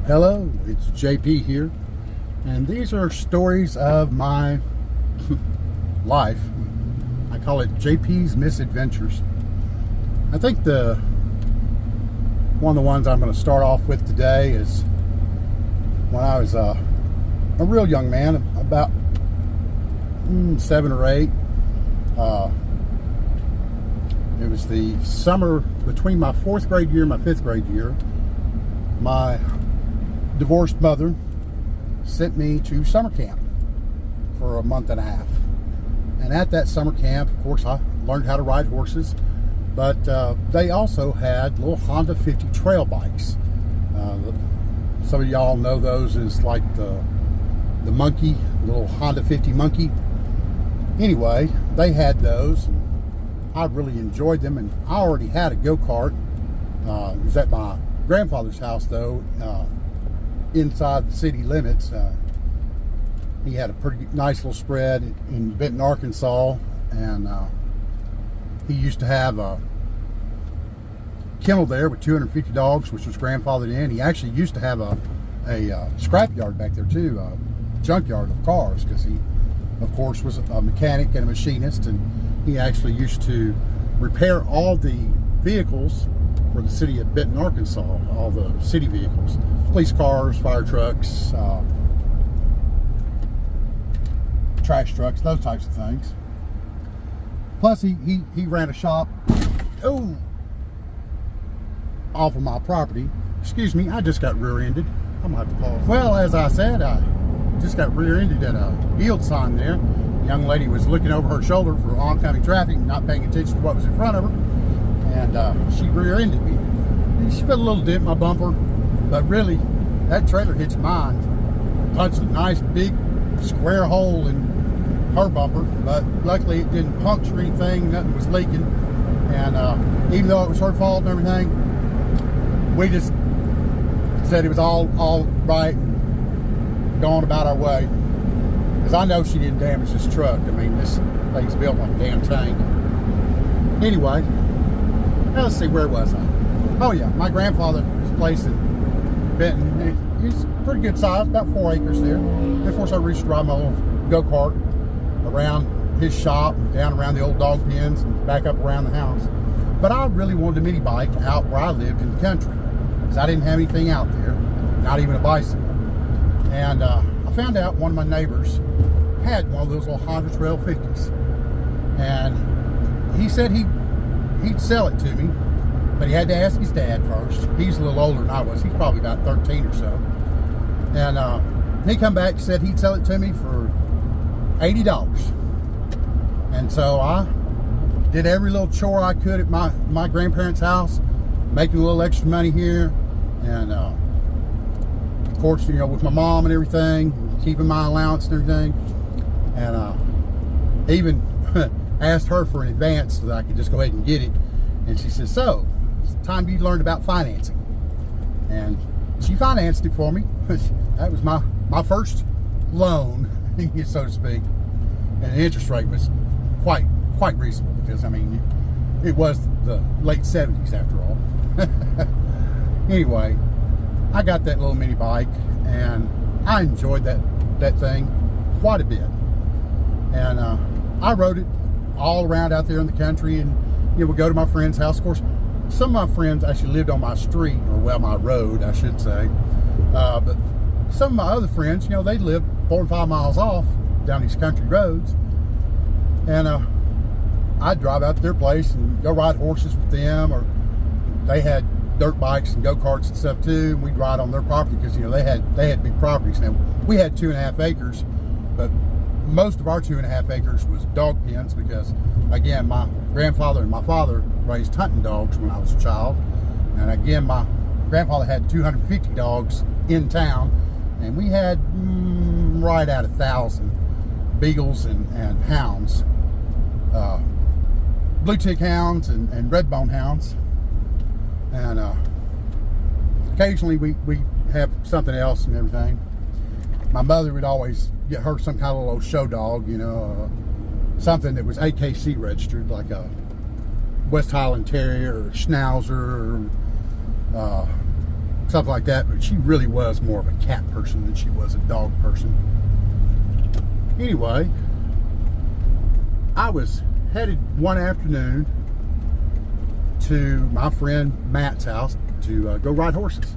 Hello, it's JP here, and these are stories of my life. I call it JP's Misadventures. I think one of the ones I'm going to start off with today is when I was a real young man, about 7 or 8. It was the summer between my 4th grade year and my 5th grade year. My divorced mother sent me to summer camp for a month and a half. And at that summer camp, of course, I learned how to ride horses, but they also had little Honda 50 trail bikes. Some of y'all know those as like the monkey, little Honda 50 monkey. Anyway, they had those, and I really enjoyed them, and I already had a go-kart. It was at my grandfather's house, though, inside the city limits. He had a pretty nice little spread in Benton, Arkansas, and he used to have a kennel there with 250 dogs, which was grandfathered in. He actually used to have a scrap yard back there too, a junkyard of cars, because he, of course, was a mechanic and a machinist, and he actually used to repair all the vehicles for the city of Benton, Arkansas, all the city vehicles, police cars, fire trucks, trash trucks, those types of things. Plus, he ran a shop off of my property. Excuse me, I just got rear-ended. I'm gonna have to pause. Well, as I said, I just got rear-ended at a yield sign there. The young lady was looking over her shoulder for oncoming traffic, not paying attention to what was in front of her, and she rear-ended me. And she put a little dent in my bumper, but really, that trailer hitch of mine punched a nice big square hole in her bumper, but luckily it didn't puncture anything, nothing was leaking, and even though it was her fault and everything, we just said it was all right, going about our way. Because I know she didn't damage this truck. I mean, this thing's built like a damn tank. Anyway, now let's see, where was I? Oh yeah, my grandfather's place in Benton. It's pretty good size, about 4 acres there. And of course, I used to ride my little go-kart around his shop, down around the old dog pens, and back up around the house. But I really wanted a mini bike out where I lived in the country, because I didn't have anything out there, not even a bicycle. And I found out one of my neighbors had one of those little Honda Trail 50s, and he said he'd sell it to me, but he had to ask his dad first. He's a little older than I was. He's probably about 13 or so. And he come back and said he'd sell it to me for $80. And so I did every little chore I could at my grandparents' house, making a little extra money here, and of course, you know, with my mom and everything, keeping my allowance and everything, and even asked her for an advance so that I could just go ahead and get it. And she said, "So, it's time you learned about financing." And she financed it for me. That was my first loan, so to speak. And the interest rate was quite reasonable, because I mean, it was the late 70s after all. Anyway, I got that little mini bike, and I enjoyed that thing quite a bit. And I rode it all around out there in the country, and you know, would go to my friend's house. Of course, some of my friends actually lived on my street, or well, my road, I should say. But some of my other friends, you know, they lived 4 or 5 miles off down these country roads, and I'd drive out to their place and go ride horses with them, or they had dirt bikes and go-karts and stuff too, and we'd ride on their property, because you know, they had big properties. Now, we had 2.5 acres, but most of our 2.5 acres was dog pens, because again, my grandfather and my father raised hunting dogs when I was a child, and again, my grandfather had 250 dogs in town, and we had right at 1,000 beagles and hounds, blue tick hounds and red bone hounds. And occasionally we have something else and everything. My mother would always get her some kind of little show dog, you know, something that was AKC registered, like a West Highland Terrier or Schnauzer, or stuff like that, but she really was more of a cat person than she was a dog person. Anyway, I was headed one afternoon to my friend Matt's house to go ride horses.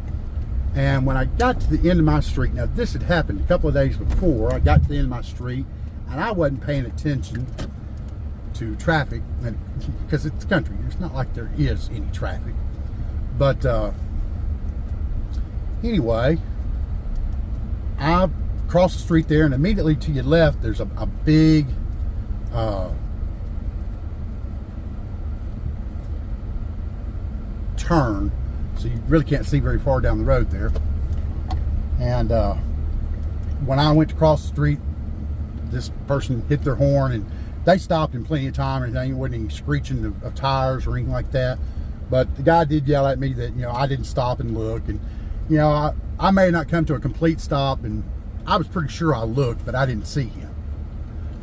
And when I got to the end of my street, now this had happened a couple of days before, I got to the end of my street and I wasn't paying attention to traffic, and because it's country, it's not like there is any traffic. But anyway, I crossed the street there, and immediately to your left there's a big turn, so you really can't see very far down the road there. And when I went to cross the street, this person hit their horn, and they stopped in plenty of time or anything. It wasn't any screeching of tires or anything like that. But the guy did yell at me that, you know, I didn't stop and look. And, you know, I may not come to a complete stop, and I was pretty sure I looked, but I didn't see him.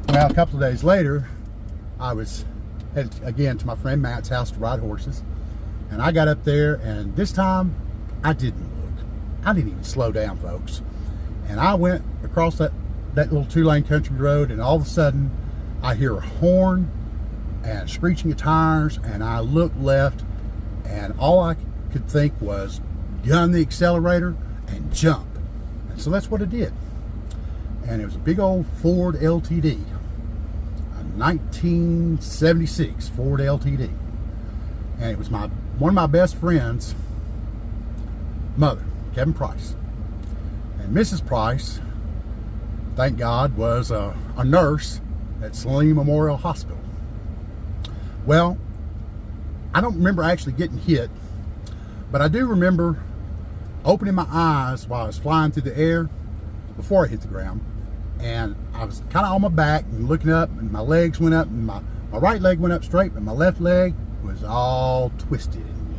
Well, a couple of days later, I was headed again to my friend Matt's house to ride horses. And I got up there, and this time I didn't look. I didn't even slow down, folks. And I went across that little 2-lane country road, and all of a sudden I hear a horn and screeching of tires, and I look left, and all I could think was gun the accelerator and jump. And so that's what I did. And it was a big old Ford LTD, a 1976 Ford LTD. And it was one of my best friends' mother, Kevin Price. And Mrs. Price, thank God, was a nurse at Saline Memorial Hospital. Well, I don't remember actually getting hit, but I do remember opening my eyes while I was flying through the air before I hit the ground. And I was kind of on my back and looking up, and my legs went up, and my right leg went up straight, but my left leg was all twisted and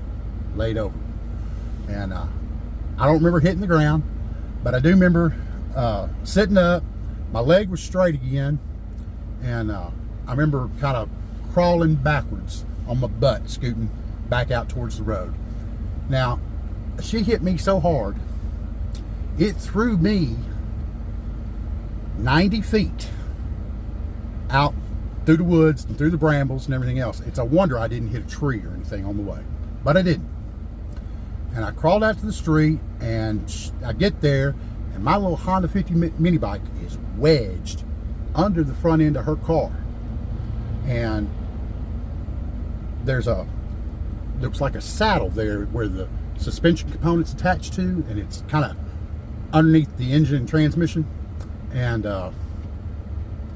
laid over. And I don't remember hitting the ground, but I do remember sitting up. My leg was straight again, and I remember kind of crawling backwards on my butt, scooting back out towards the road. Now, she hit me so hard, it threw me 90 feet out through the woods and through the brambles and everything else. It's a wonder I didn't hit a tree or anything on the way, but I didn't. And I crawled out to the street, and I get there, and my little Honda 50 mini bike is wedged under the front end of her car. And there was like a saddle there where the suspension component's attached to, and it's kind of underneath the engine and transmission. And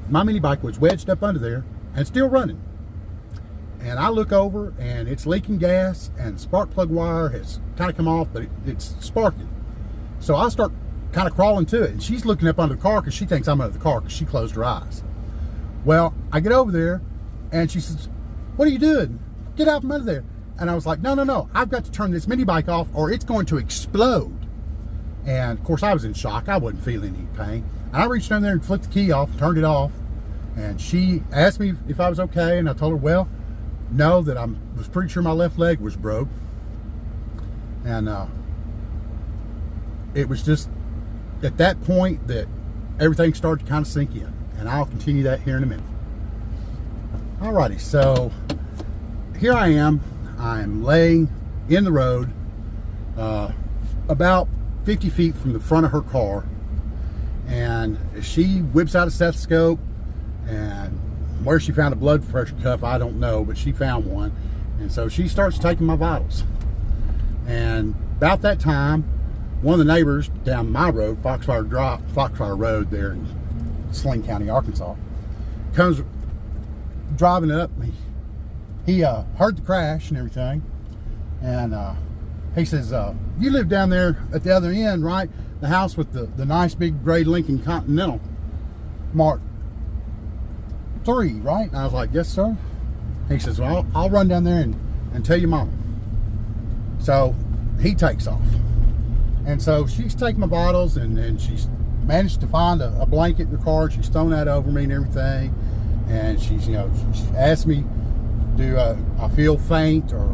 my mini bike was wedged up under there and still running. And I look over, and it's leaking gas, and the spark plug wire has kind of come off, but it's sparking. So I start kind of crawling to it, and she's looking up under the car because she thinks I'm under the car because she closed her eyes. Well, I get over there, and she says, "What are you doing? Get out from under there." And I was like, no, I've got to turn this mini bike off or it's going to explode. And of course I was in shock. I wasn't feeling any pain. And I reached down there and flipped the key off, turned it off. And she asked me if I was okay, and I told her, well, no, that I was pretty sure my left leg was broke. And it was just at that point that everything started to kind of sink in. And I'll continue that here in a minute. Alrighty, so here I am. I'm laying in the road about 50 feet from the front of her car, and she whips out a stethoscope, and where she found a blood pressure cuff I don't know, but she found one. And so she starts taking my vitals. And about that time, one of the neighbors down my road, Foxfire Road there in Saline County, Arkansas, comes driving up. He heard the crash and everything, and he says, "You live down there at the other end, right? The house with the nice big gray Lincoln Continental Mark III, right?" And I was like, "Yes, sir." He says, "Well, I'll run down there and tell your mama." So he takes off, and so she's taking my vitals, and she's managed to find a blanket in the car. She's thrown that over me and everything, and she asked me, "Do I feel faint, or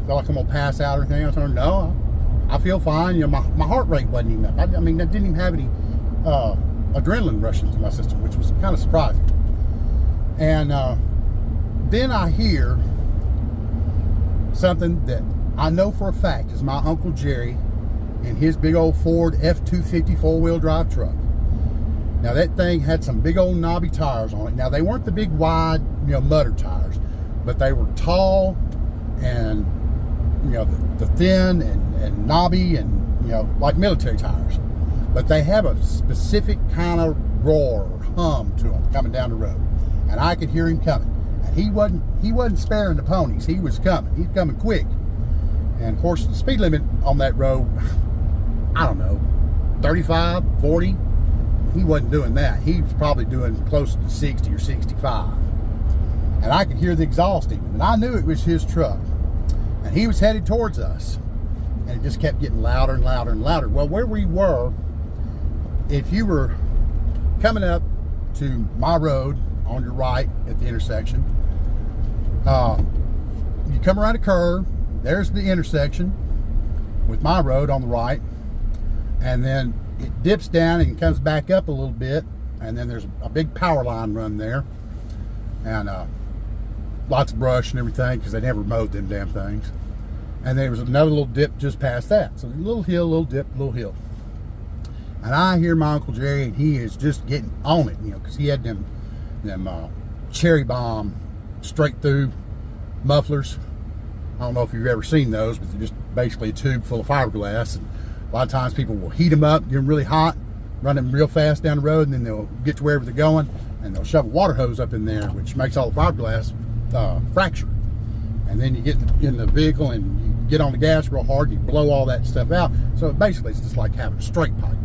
feel like I'm gonna pass out or anything?" I told her, "No, I feel fine. You know, my heart rate wasn't even up. I mean, I didn't even have any adrenaline rushing through my system, which was kind of surprising. And then I hear something that I know for a fact is my Uncle Jerry in his big old Ford F-250 four-wheel drive truck. Now that thing had some big old knobby tires on it. Now they weren't the big wide, you know, mudder tires, but they were tall and, you know, the thin and knobby and, you know, like military tires. But they have a specific kind of roar or hum to them coming down the road. And I could hear him coming. And he wasn't sparing the ponies. He was coming. He's coming quick. And of course the speed limit on that road, I don't know, 35, 40. He wasn't doing that. He was probably doing close to 60 or 65. And I could hear the exhaust even. And I knew it was his truck. And he was headed towards us. And it just kept getting louder and louder and louder. Well, where we were, if you were coming up to my road on your right at the intersection, you come around a curve, there's the intersection with my road on the right, and then it dips down and comes back up a little bit, and then there's a big power line run there, and lots of brush and everything because they never mowed them damn things. And there was another little dip just past that. So a little hill, little dip, little hill. And I hear my Uncle Jerry, and he is just getting on it, you know, because he had them cherry bomb straight through mufflers. I don't know if you've ever seen those, but they're just basically a tube full of fiberglass. And a lot of times people will heat them up, get them really hot, run them real fast down the road, and then they'll get to wherever they're going, and they'll shove a water hose up in there, which makes all the fiberglass fracture. And then you get in the vehicle and you get on the gas real hard, you blow all that stuff out. So basically it's just like having a straight pipe.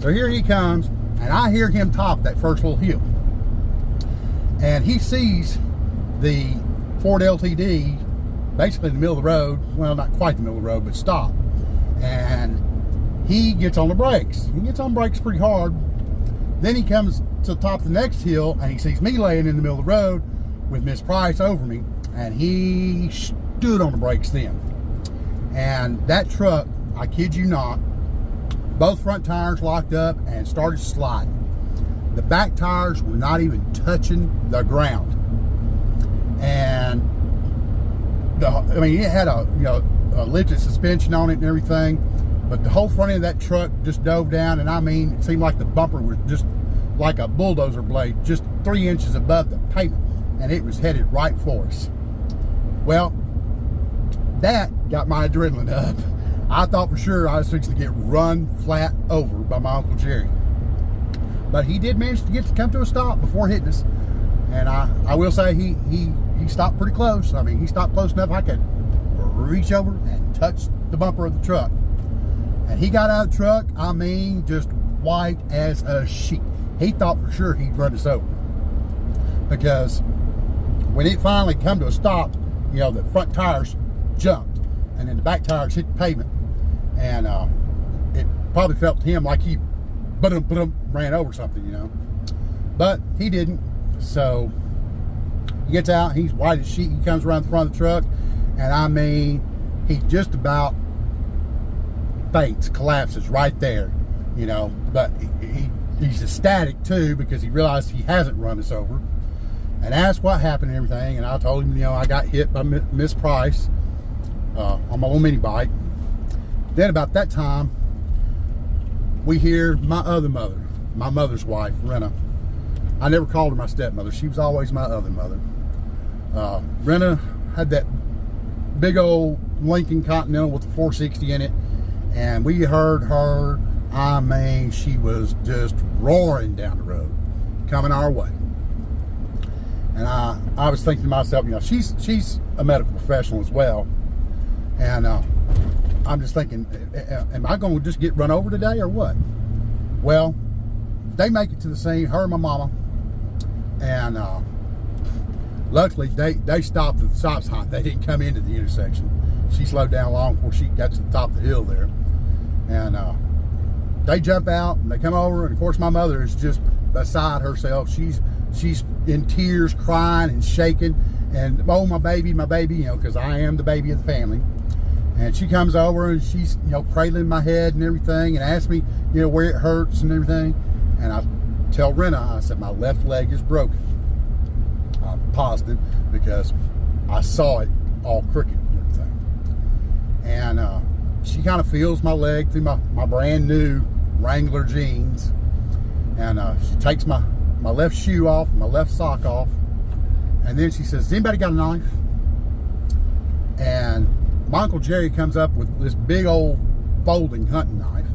So here he comes, and I hear him top that first little hill. And he sees the Ford LTD basically in the middle of the road. Well, not quite the middle of the road, but stop. And he gets on the brakes. He gets on brakes pretty hard. Then he comes to the top of the next hill, and he sees me laying in the middle of the road with Miss Price over me, and he stood on the brakes then. And that truck, I kid you not, both front tires locked up and started sliding. The back tires were not even touching the ground. And I mean, it had a lifted suspension on it and everything, but the whole front end of that truck just dove down, and I mean, it seemed like the bumper was just like a bulldozer blade, just 3 inches above the pavement, and it was headed right for us. Well, that got my adrenaline up. I thought for sure I was fixing to get run flat over by my Uncle Jerry. But he did manage to come to a stop before hitting us. And I will say he stopped pretty close. I mean, he stopped close enough I could reach over and touch the bumper of the truck. And he got out of the truck, I mean, just white as a sheet. He thought for sure he'd run us over. Because when it finally come to a stop, you know, the front tires jumped. And then the back tires hit the pavement. And it probably felt to him like he ran over something, you know. But he didn't. So he gets out, he's white as sheet, he comes around the front of the truck, and I mean, he just about faints, collapses right there, you know. But he's ecstatic too, because he realized he hasn't run us over, and asked what happened and everything. And I told him, you know, I got hit by Miss Price on my little mini bike. Then about that time, we hear my other mother, my mother's wife, Rena. I never called her my stepmother. She was always my other mother. Rena had that big old Lincoln Continental with the 460 in it, and we heard her. I mean, she was just roaring down the road, coming our way. And I was thinking to myself, you know, she's a medical professional as well, and I'm just thinking, am I going to just get run over today or what? Well, they make it to the scene, her and my mama, and luckily they stopped at the stop sign. They didn't come into the intersection. She slowed down long before she got to the top of the hill there, and they jump out and they come over, and of course my mother is just beside herself. She's in tears, crying and shaking, And, oh, my baby, you know, because I am the baby of the family. And she comes over and she's, you know, cradling my head and everything and asks me, you know, where it hurts and everything. And I tell Rena, I said, my left leg is broken. I'm positive because I saw it all crooked and everything. And she kind of feels my leg through my brand new Wrangler jeans. And she takes my left shoe off, my left sock off. And then she says, has anybody got a knife? And my Uncle Jerry comes up with this big old folding hunting knife.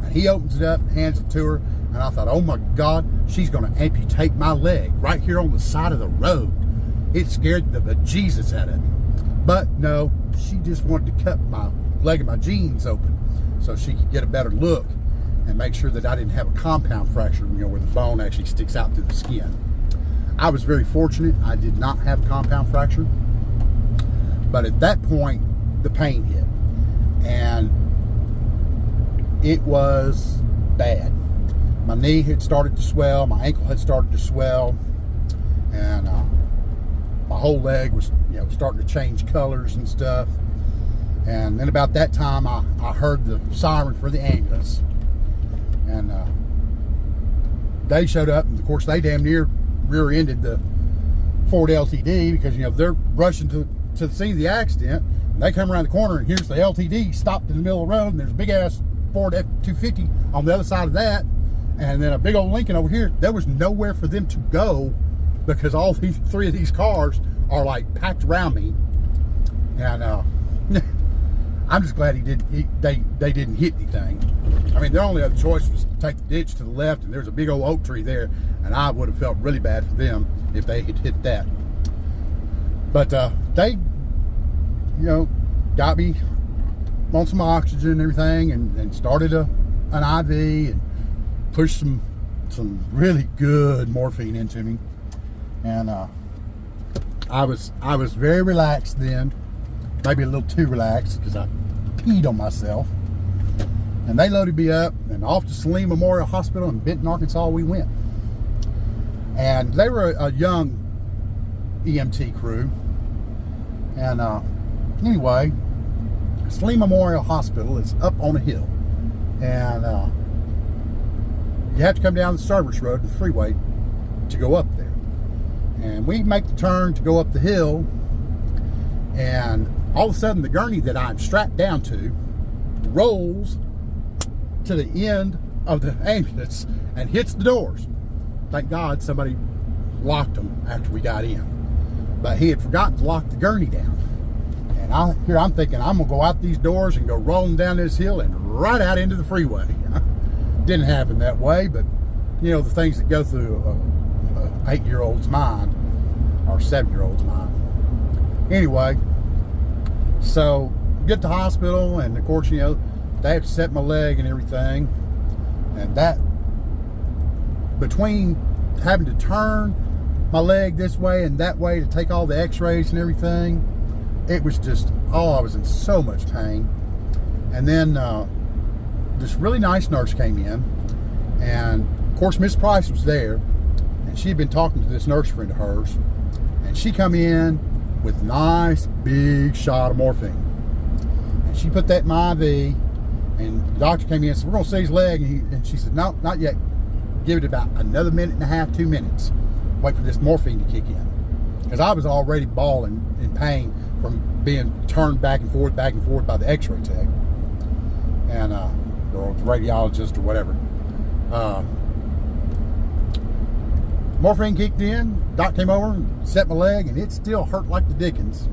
And he opens it up and hands it to her. And I thought, oh my God, she's going to amputate my leg right here on the side of the road. It scared the bejesus out of me. But no, she just wanted to cut my leg of my jeans open so she could get a better look and make sure that I didn't have a compound fracture, you know, where the bone actually sticks out through the skin. I was very fortunate. I did not have a compound fracture. But at that point, the pain hit. And it was bad. My knee had started to swell. My ankle had started to swell. And my whole leg was, you know, starting to change colors and stuff. And then about that time, I heard the siren for the ambulance. And they showed up. And, of course, they damn near rear-ended the Ford LTD because, you know, they're rushing to the scene of the accident. And they come around the corner, and here's the LTD stopped in the middle of the road, and there's a big-ass Ford F-250 on the other side of that, and then a big old Lincoln over here. There was nowhere for them to go because all these three of these cars are, like, packed around me. And I'm just glad they didn't hit anything. I mean, their only other choice was to take the ditch to the left, and there's a big old oak tree there, and I would have felt really bad for them if they had hit that. But they, you know, got me on some oxygen and everything, and started an IV and pushed some really good morphine into me. And I was very relaxed then, maybe a little too relaxed because I peed on myself. And they loaded me up, and off to Saline Memorial Hospital in Benton, Arkansas we went. And they were a young EMT crew. And anyway, Saline Memorial Hospital is up on a hill. And you have to come down the service road to the freeway to go up there. And we make the turn to go up the hill, and all of a sudden the gurney that I'm strapped down to rolls to the end of the ambulance and hits the doors. Thank God somebody locked them after we got in. But he had forgotten to lock the gurney down. And I'm thinking I'm gonna go out these doors and go rolling down this hill and right out into the freeway. Didn't happen that way, but you know, the things that go through an 8-year-old's mind or 7-year-old's mind. Anyway, so get to the hospital, and of course, you know, they have to set my leg and everything. And that, between having to turn my leg this way and that way to take all the x-rays and everything, it was just, oh, I was in so much pain. And then this really nice nurse came in, and of course Miss Price was there, and she'd been talking to this nurse friend of hers, and she come in with a nice big shot of morphine, and she put that in my IV. And the doctor came in and said, we're going to see his leg. And she said, no, not yet. Give it about another minute and a half, 2 minutes. Wait for this morphine to kick in. Because I was already bawling in pain from being turned back and forth by the x-ray tech. And, or the radiologist or whatever. Morphine kicked in. Doc came over and set my leg, and it still hurt like the dickens.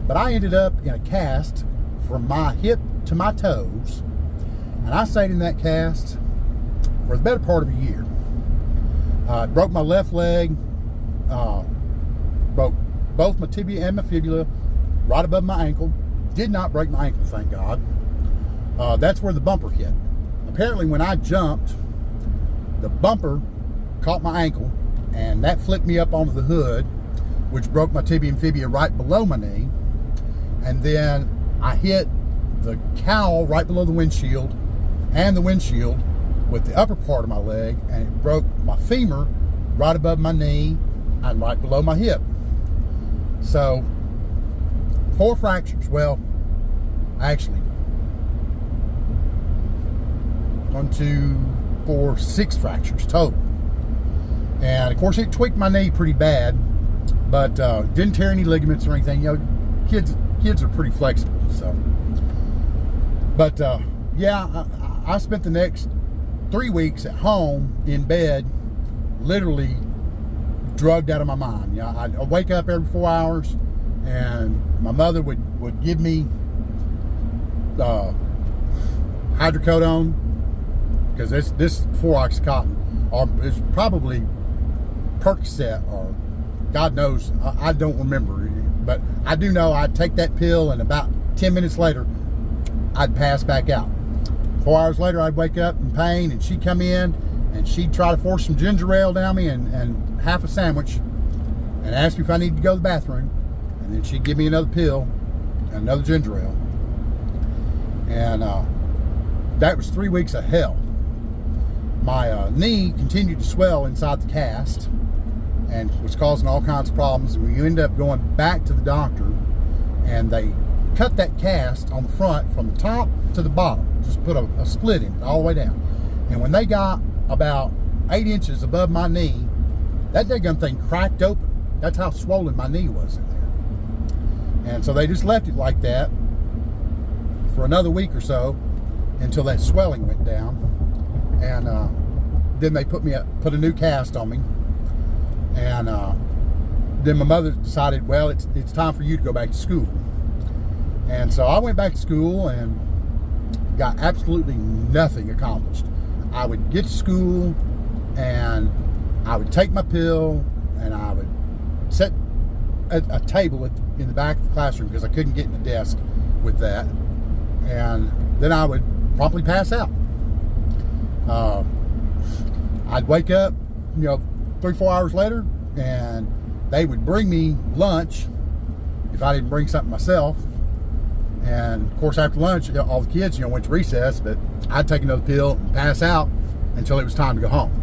But I ended up in a cast from my hip to my toes, and I stayed in that cast for the better part of a year. It broke my left leg, broke both my tibia and my fibula right above my ankle. Did not break my ankle, thank God. That's where the bumper hit. Apparently when I jumped, the bumper caught my ankle, and that flipped me up onto the hood, which broke my tibia and fibula right below my knee. And then I hit the cowl right below the windshield and the windshield with the upper part of my leg, and it broke my femur right above my knee and right below my hip. So 4 fractures. Well, actually, 1, 2, 4, 6 fractures total. And of course, it tweaked my knee pretty bad, but didn't tear any ligaments or anything. You know, kids are pretty flexible. So, but yeah, I spent the next 3 weeks at home in bed, literally drugged out of my mind. You know, I'd wake up every 4 hours, and my mother would give me hydrocodone, because this is before Oxycontin, or it's probably Percocet, or God knows, I don't remember, but I do know I'd take that pill, and about 10 minutes later I'd pass back out. 4 hours later I'd wake up in pain, and she'd come in and she'd try to force some ginger ale down me and half a sandwich, and ask me if I needed to go to the bathroom, and then she'd give me another pill and another ginger ale. And that was 3 weeks of hell. My knee continued to swell inside the cast and was causing all kinds of problems. And we ended up going back to the doctor, and they cut that cast on the front from the top to the bottom, just put a split in it all the way down. And when they got about 8 inches above my knee, that daggum thing cracked open. That's how swollen my knee was in there. And so they just left it like that for another week or so until that swelling went down. And then they put a new cast on me. And then my mother decided, well, it's time for you to go back to school. And so I went back to school and got absolutely nothing accomplished. I would get to school and I would take my pill, and I would set a table in the back of the classroom because I couldn't get in the desk with that. And then I would promptly pass out. I'd wake up, 3-4 hours later, and they would bring me lunch if I didn't bring something myself. And of course, after lunch, all the kids, went to recess, but I'd take another pill and pass out until it was time to go home.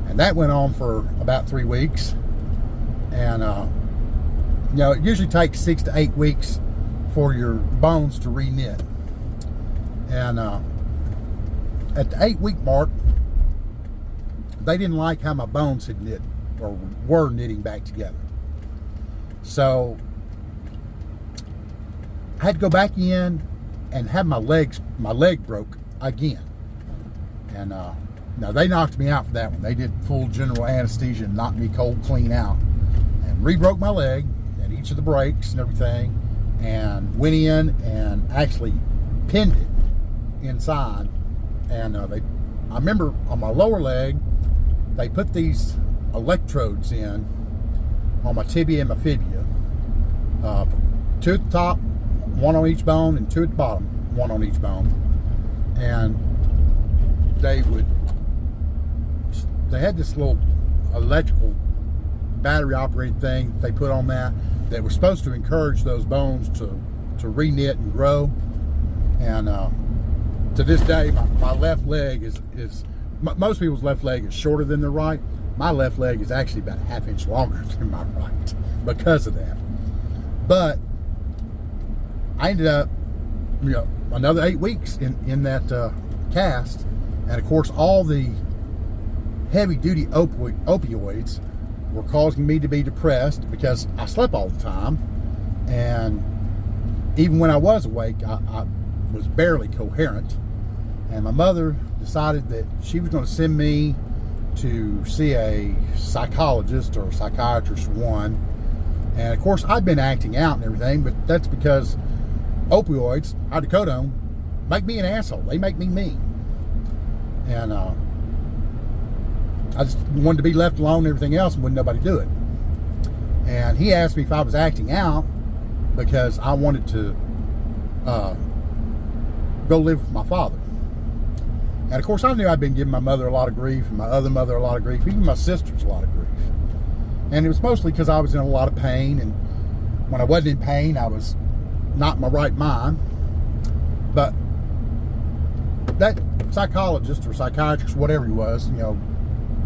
And that went on for about 3 weeks. And, it usually takes 6 to 8 weeks for your bones to re-knit. And at the 8-week mark, they didn't like how my bones had knit, or were knitting back together. So I had to go back in and have my leg broke again. And now they knocked me out for that one. They did full general anesthesia and knocked me cold clean out, and re-broke my leg at each of the breaks and everything, and went in and actually pinned it inside. And I remember on my lower leg, they put these electrodes in on my tibia and my fibula, 2 at the top, 1 on each bone, and 2 at the bottom, 1 on each bone. And they had this little electrical battery operated thing they put on that was supposed to encourage those bones to re-knit and grow. And to this day, my left leg is most people's left leg is shorter than their right. My left leg is actually about a ½ inch longer than my right because of that. But I ended up, another 8 weeks in that cast. And of course, all the heavy-duty opioids were causing me to be depressed because I slept all the time. And even when I was awake, I was barely coherent. And my mother decided that she was going to send me to see a psychologist or psychiatrist one. And of course, I'd been acting out and everything, but that's because opioids, hydrocodone, make me an asshole. They make me mean. And I just wanted to be left alone and everything else, and wouldn't nobody do it. And he asked me if I was acting out because I wanted to go live with my father. And of course, I knew I'd been giving my mother a lot of grief, and my other mother a lot of grief, even my sisters a lot of grief. And it was mostly because I was in a lot of pain, and when I wasn't in pain, I was not in my right mind. But that psychologist or psychiatrist, whatever he was,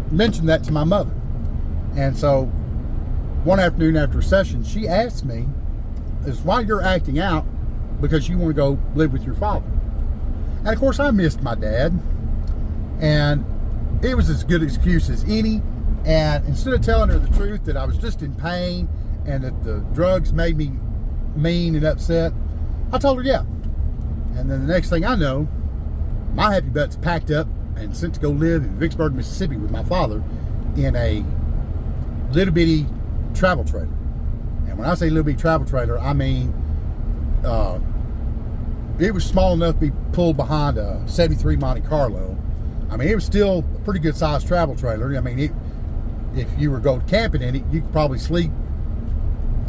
mentioned that to my mother. And so one afternoon after a session, she asked me, is why you're acting out because you want to go live with your father. And of course I missed my dad, and it was as good an excuse as any. And instead of telling her the truth that I was just in pain and that the drugs made me mean and upset, I told her yeah. And then the next thing I know, my happy butt's packed up and sent to go live in Vicksburg, Mississippi with my father in a little bitty travel trailer. And when I say little bitty travel trailer, I mean it was small enough to be pulled behind a 73 Monte Carlo. I mean, it was still a pretty good sized travel trailer. I mean, if you were going camping in it, you could probably sleep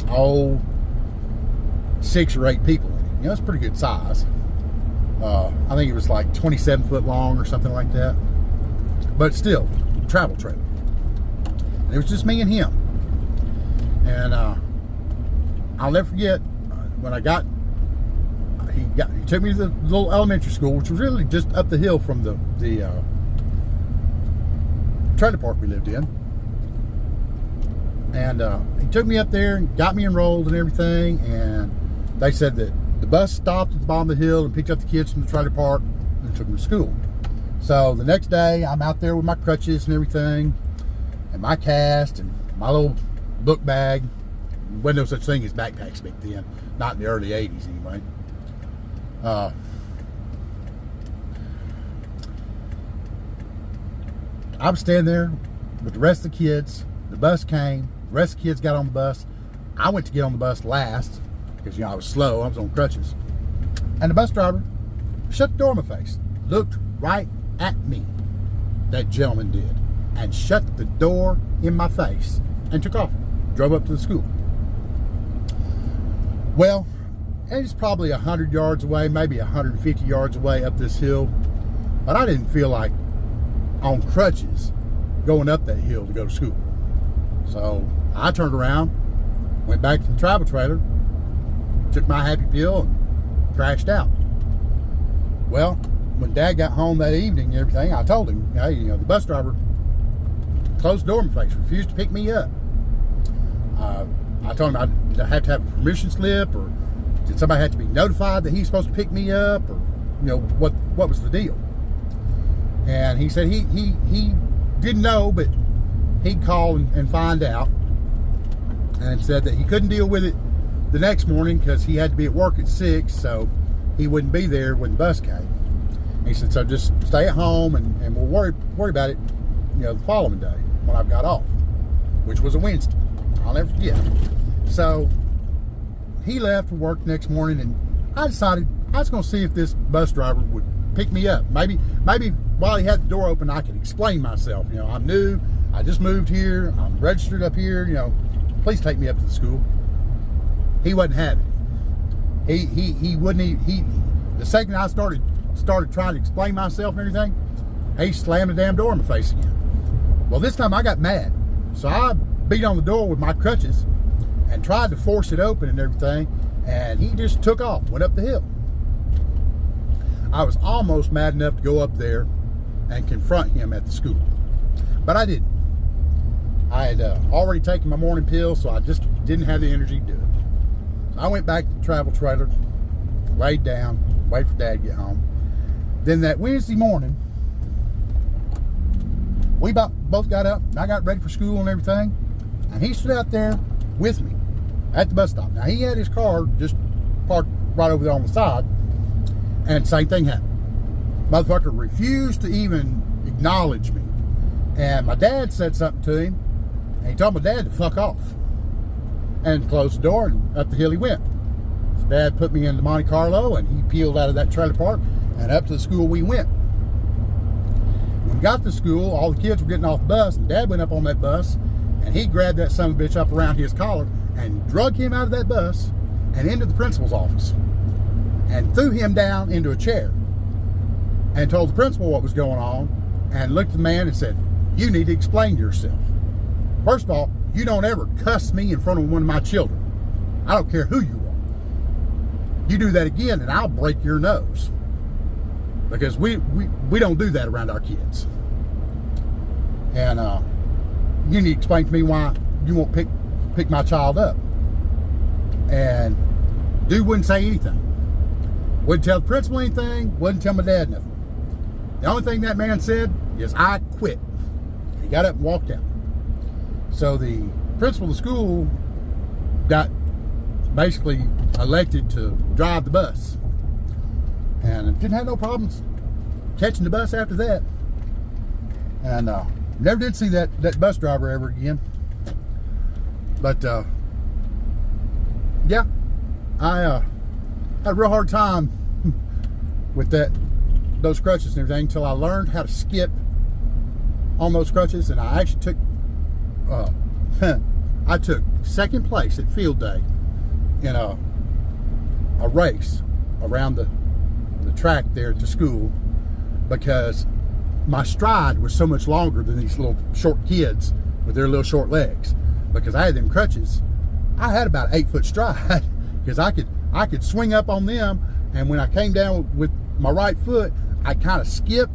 6 or 8 people in it. You know, it's pretty good size. I think it was like 27 foot long or something like that. But still, travel trailer. And it was just me and him. And I'll never forget when I got, he took me to the little elementary school, which was really just up the hill from the trailer park we lived in. And he took me up there and got me enrolled and everything. And they said that the bus stopped at the bottom of the hill and picked up the kids from the trailer park and took them to school. So the next day, I'm out there with my crutches and everything, and my cast and my little book bag. There wasn't no such thing as backpacks back then, not in the early 80s anyway. I was standing there with the rest of the kids. The bus came. The rest of the kids got on the bus. I went to get on the bus last because, you know, I was slow. I was on crutches. And the bus driver shut the door in my face, looked right at me, that gentleman did, and shut the door in my face and took off. Drove up to the school. Well, it's probably 100 yards away, maybe 150 yards away up this hill, but I didn't feel like on crutches going up that hill to go to school. So I turned around, went back to the travel trailer, took my happy pill, and crashed out. Well, when Dad got home that evening and everything, I told him, hey, you know, the bus driver closed the door in my face, refused to pick me up. I told him I'd have to have a permission slip, or did somebody have to be notified that he's supposed to pick me up, or, you know, what was the deal? And he said he didn't know, but he'd call and find out, and said that he couldn't deal with it the next morning because he had to be at work at 6, so he wouldn't be there when the bus came. He said, so just stay at home and we'll worry about it, you know, the following day when I've got off, which was a Wednesday. I'll never forget. So he left for work the next morning, and I decided I was going to see if this bus driver would pick me up. Maybe while he had the door open, I could explain myself. You know, I'm new. I just moved here. I'm registered up here. You know, please take me up to the school. He wasn't having it. He wouldn't. The second I started trying to explain myself and everything, he slammed the damn door in my face again. Well, this time I got mad, so I beat on the door with my crutches and tried to force it open and everything, and he just took off, went up the hill. I was almost mad enough to go up there and confront him at the school, but I didn't. I had already taken my morning pill, so I just didn't have the energy to do it. So I went back to the travel trailer, laid down, waited for Dad to get home. Then that Wednesday morning, we both got up, and I got ready for school and everything, and he stood out there with me at the bus stop. Now, he had his car just parked right over there on the side, and same thing happened. Motherfucker refused to even acknowledge me. And my dad said something to him, and he told my dad to fuck off, and closed the door, and up the hill he went. So Dad put me in the Monte Carlo, and he peeled out of that trailer park, and up to the school we went. When we got to school, all the kids were getting off the bus, and Dad went up on that bus, and he grabbed that son of a bitch up around his collar and drug him out of that bus and into the principal's office and threw him down into a chair and told the principal what was going on, and looked at the man and said, you need to explain yourself. First of all, you don't ever cuss me in front of one of my children. I don't care who you are. You do that again and I'll break your nose. Because we don't do that around our kids. And you need to explain to me why you won't pick pick my child up. And dude wouldn't say anything. Wouldn't tell the principal anything, wouldn't tell my dad nothing. The only thing that man said is, I quit. He got up and walked out. So the principal of the school got basically elected to drive the bus. And didn't have no problems catching the bus after that. And never did see that bus driver ever again. But yeah, I had a real hard time with those crutches and everything until I learned how to skip on those crutches. And I actually took I took second place at field day in a race around the track there at the school, because my stride was so much longer than these little short kids with their little short legs. Because I had them crutches, I had about an 8-foot stride, because I could swing up on them, and when I came down with my right foot, I'd kind of skip,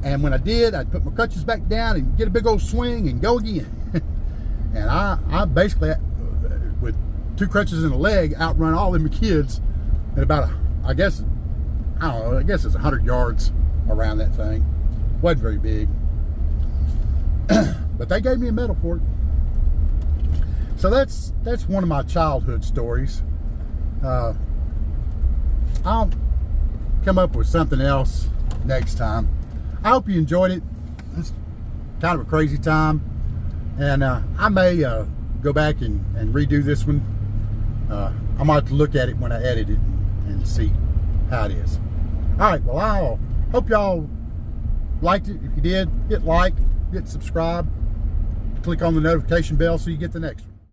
and when I did, I'd put my crutches back down and get a big old swing and go again. And I basically, with 2 crutches and a leg, outrun all them kids at about I guess it's 100 yards around that thing. Wasn't very big. But they gave me a medal for it. So that's one of my childhood stories. I'll come up with something else next time. I hope you enjoyed it. It's kind of a crazy time. And I may go back and redo this one. I might have to look at it when I edit it and see how it is. Alright, well, I hope y'all liked it. If you did, hit like, hit subscribe, click on the notification bell so you get the next one.